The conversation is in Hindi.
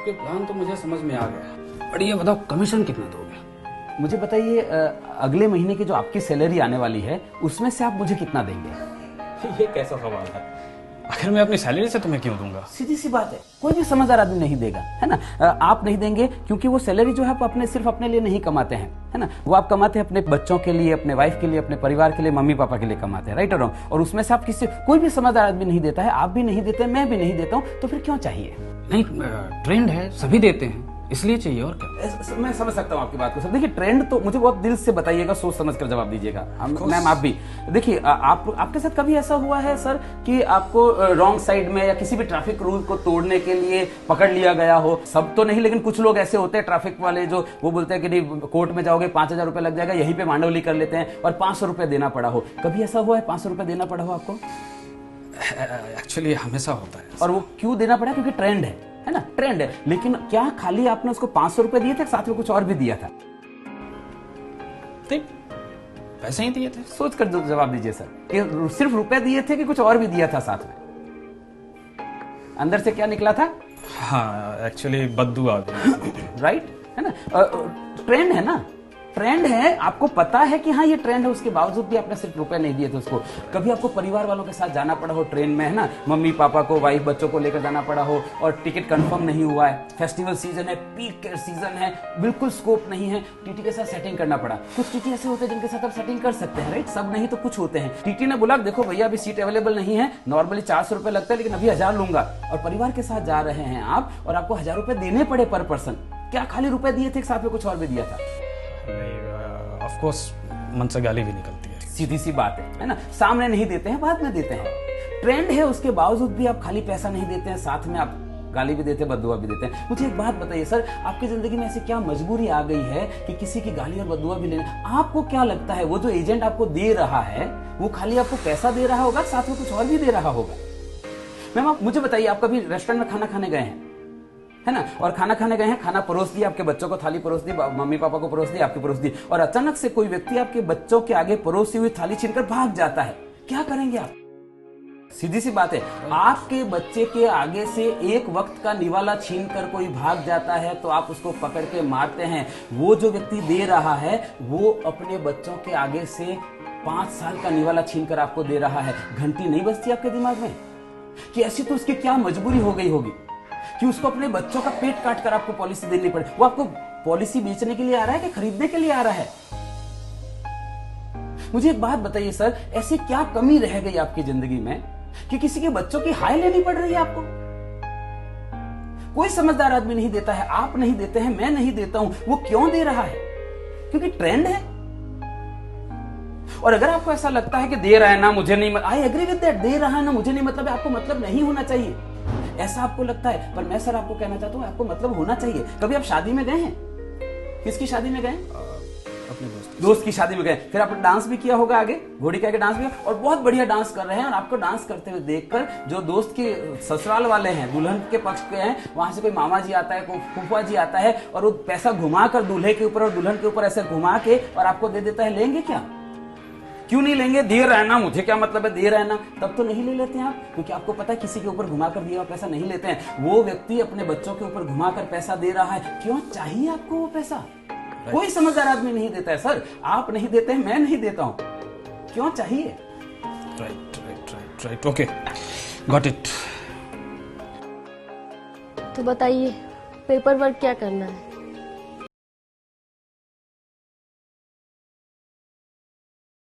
आपके प्लान तो मुझे समझ में आ गया, पर ये बताओ कमीशन कितना दोगे? मुझे बताइए, अगले महीने की जो आपकी सैलरी आने वाली है उसमें से आप मुझे कितना देंगे? ये कैसा सवाल है? आखिर मैं अपनी सैलरी से तुम्हें क्यों दूंगा? सीधी सी बात है, कोई भी समझदार आदमी नहीं देगा, है ना। आप नहीं देंगे क्योंकि वो सैलरी जो है आप अपने सिर्फ अपने लिए नहीं कमाते हैं, है ना। वो आप कमाते हैं अपने बच्चों के लिए, अपने वाइफ के लिए, अपने परिवार के लिए, मम्मी पापा के लिए कमाते हैं, राइट और रॉन्ग। और उसमें से आप किसी कोई भी समझदार आदमी नहीं देता है, आप भी नहीं देते, मैं भी नहीं देता हूँ, तो फिर क्यों चाहिए? नहीं, ट्रेंड है, सभी देते हैं, इसलिए चाहिए, और क्या। मैं समझ सकता हूँ आपकी बात को सर। देखिए, ट्रेंड तो मुझे बहुत दिल से बताइएगा, सोच समझ कर जवाब दीजिएगा। मैम आप भी देखिए, आपके साथ कभी ऐसा हुआ है सर कि आपको रॉन्ग साइड में या किसी भी ट्रैफिक रूल को तोड़ने के लिए पकड़ लिया गया हो? सब तो नहीं, लेकिन कुछ लोग ऐसे होते हैं ट्रैफिक वाले जो वो बोलते हैं कि नहीं कोर्ट में जाओगे 5,000 रुपए लग जाएगा, यहीं पे मांडवली कर लेते हैं और 500 रुपए देना पड़ा हो। कभी ऐसा हुआ है 500 रुपए देना पड़ा हो आपको? एक्चुअली हमेशा होता है। और वो क्यों देना पड़ा? क्योंकि ट्रेंड है ना, ट्रेंड है। लेकिन क्या खाली आपने उसको 500 रुपए दिए थे, साथ में कुछ और भी दिया था? पैसे ही दिए थे। सोच कर जवाब दीजिए सर, कि सिर्फ रुपए दिए थे कि कुछ और भी दिया था साथ में? अंदर से क्या निकला था? हाँ, एक्चुअली बद्दू आ गई। राइट, है ना। ट्रेंड है ना, ट्रेंड है, आपको पता है कि हाँ ये ट्रेंड है, उसके बावजूद भी आपने सिर्फ रुपए नहीं दिए थे उसको। कभी आपको परिवार वालों के साथ जाना पड़ा हो ट्रेन में, है ना, मम्मी पापा को, वाइफ बच्चों को लेकर जाना पड़ा हो और टिकट कंफर्म नहीं हुआ है, फेस्टिवल सीजन है, पीक सीजन है, बिल्कुल स्कोप नहीं है, टीटी के साथ सेटिंग करना पड़ा। कुछ टीटी ऐसे होते हैं जिनके साथ आप सेटिंग कर सकते हैं, राइट, सब नहीं तो कुछ होते हैं। टीटी ने बोला देखो भैया अभी सीट अवेलेबल नहीं है, नॉर्मली 400 रुपए लगता है लेकिन अभी 1000 लूंगा, और परिवार के साथ जा रहे हैं आप और आपको 1000 रुपए देने पड़े पर पर्सन। क्या खाली रुपए दिए थे, साथ में कुछ और भी दिया था? ऑफ कोर्स मन से गाली भी निकलती है। सीधी सी बात है ना। सामने नहीं देते हैं, बाद में देते हैं। ट्रेंड है, उसके बावजूद भी आप खाली पैसा नहीं देते हैं, साथ में आप गाली भी देते हैं, बद्दुआ भी देते हैं। मुझे एक बात बताइए सर, आपकी जिंदगी में ऐसी क्या मजबूरी आ गई है कि किसी की गाली और बद्दुआ भी लेने? आपको क्या लगता है वो जो एजेंट आपको दे रहा है वो खाली आपको पैसा दे रहा होगा, साथ में कुछ और भी दे रहा होगा? मैम आप मुझे बताइए, आप कभी रेस्टोरेंट में खाना खाने गए हैं, है ना, और खाना खाने गए हैं, खाना परोस दिया, आपके बच्चों को थाली परोस दी, मम्मी पापा को परोस दी, आपकी परोस दी, और अचानक से कोई व्यक्ति आपके बच्चों के आगे परोसी हुई थाली छीनकर भाग जाता है, क्या करेंगे आप? सीधी सी बात है, आपके बच्चे के आगे से एक वक्त का निवाला छीनकर कोई भाग जाता है तो आप उसको पकड़ के मारते हैं। वो जो व्यक्ति दे रहा है वो अपने बच्चों के आगे से 5 साल का निवाला छीनकर आपको दे रहा है। घंटी नहीं बजती आपके दिमाग में कि ऐसी तो उसकी क्या मजबूरी हो गई होगी कि उसको अपने बच्चों का पेट काट कर आपको पॉलिसी देनी पड़े? वो आपको पॉलिसी बेचने के लिए आ रहा है कि खरीदने के लिए आ रहा है? मुझे एक बात बताइए सर, ऐसी क्या कमी रह गई आपकी जिंदगी में कि किसी के बच्चों की हाय लेनी पड़ रही है आपको? कोई समझदार आदमी नहीं देता है, आप नहीं देते हैं, मैं नहीं देता हूं। वो क्यों दे रहा है? क्योंकि ट्रेंड है। और अगर आपको ऐसा लगता है कि दे रहा है ना मुझे नहीं, आई एग्री विद दैट, दे रहा है ना मुझे नहीं मतलब है, आपको मतलब नहीं होना चाहिए, ऐसा आपको लगता है। पर मैं सर आपको कहना चाहता हूं आपको मतलब होना चाहिए। कभी आप शादी में गए हैं? किसकी शादी में गए? अपने दोस्त की शादी में गए, फिर आपने डांस भी किया होगा, आगे घोड़ी के आगे डांस भी किया, और बहुत बढ़िया डांस कर रहे हैं, और आपको डांस करते हुए देखकर जो दोस्त के ससुराल वाले हैं, दुल्हन के पक्ष के हैं, वहां से कोई मामा जी आता है, कोई फूफा जी आता है, और वो पैसा घुमाकर दूल्हे के ऊपर और दुल्हन के ऊपर ऐसे घुमा के और आपको दे देता है, लेंगे क्या? क्यों नहीं लेंगे? दे रहा है ना, मुझे क्या मतलब है, दे रहा है ना, तब तो नहीं ले लेते हैं आप, क्योंकि आपको पता है किसी के ऊपर घुमाकर दिया हुआ पैसा नहीं लेते हैं। वो व्यक्ति अपने बच्चों के ऊपर घुमाकर पैसा दे रहा है, क्यों चाहिए आपको वो पैसा? कोई समझदार आदमी नहीं देता है सर, आप नहीं देते हैं, मैं नहीं देता हूं, क्यों चाहिए? Right, okay, got it. तो बताइए पेपर वर्क क्या करना है?